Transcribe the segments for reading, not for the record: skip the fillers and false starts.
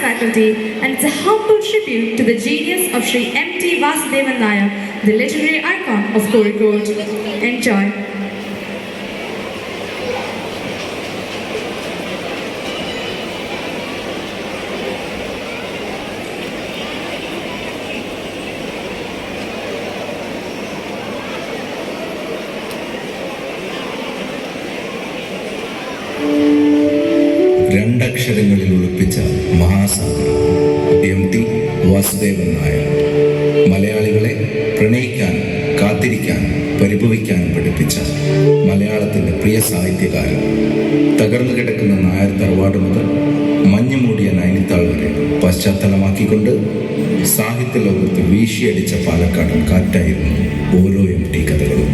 Maths faculty, and it's a humble tribute to the genius of Sri M.T. Vasudevan Nair, the literary icon of Kozhikode. Enjoy. രണ്ടക്ഷരങ്ങളിൽ ഒളിപ്പിച്ച മഹാസാഗരം എം.ടി. വാസുദേവൻ നായർ മലയാളികളെ പ്രണയിക്കാനും കാത്തിരിക്കാനും പരിഭവിക്കാനും പഠിപ്പിച്ച മലയാളത്തിൻ്റെ പ്രിയ സാഹിത്യകാരൻ. തകർന്നു കിടക്കുന്ന നായർ തറവാട് മുതൽ മഞ്ഞുമൂടിയ നൈനിത്താൾ വരെ പശ്ചാത്തലമാക്കിക്കൊണ്ട് സാഹിത്യ ലോകത്ത് വീശിയടിച്ച പാലക്കാടൻ കാറ്റായിരുന്നു ഓരോ എം.ടി. കഥകളും.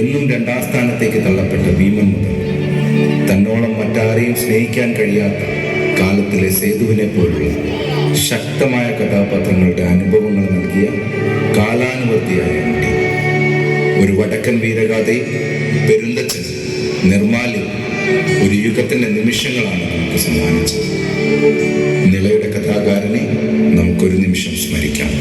എന്നും രണ്ടാം സ്ഥാനത്തേക്ക് തള്ളപ്പെട്ട ഭീമൻ മുതൽ തന്നോളം മറ്റാരെയും സ്നേഹിക്കാൻ കഴിയാത്ത കാലത്തിലെ സേതുവിനെ പോലുള്ള ശക്തമായ കഥാപാത്രങ്ങളുടെ അനുഭവങ്ങൾ നൽകിയ കാലാനുവർത്തിയായ എം.ടി. ഒരു വടക്കൻ വീരഗാഥയും പെരുന്തച്ചൻ നിർമാലി ഒരു യുഗത്തിന്റെ നിമിഷങ്ങളാണ് നമുക്ക് സമ്മാനിച്ചത്. നിളയുടെ കഥാകാരനെ നമുക്കൊരു നിമിഷം സ്മരിക്കാം.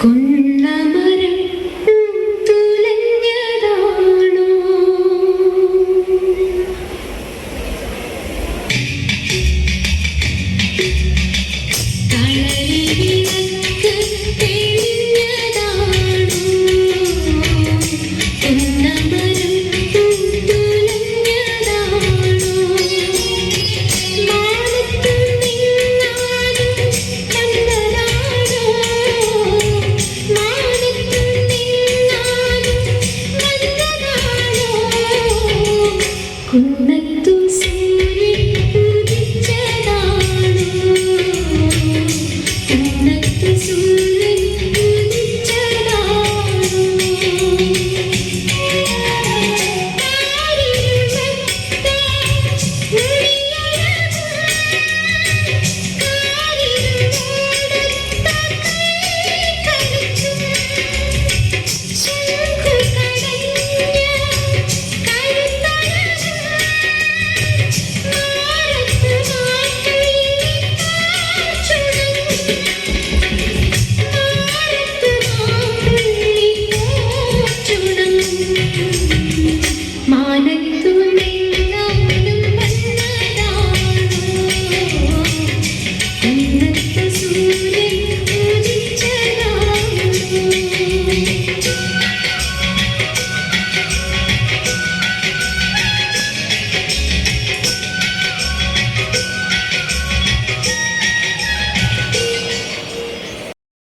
con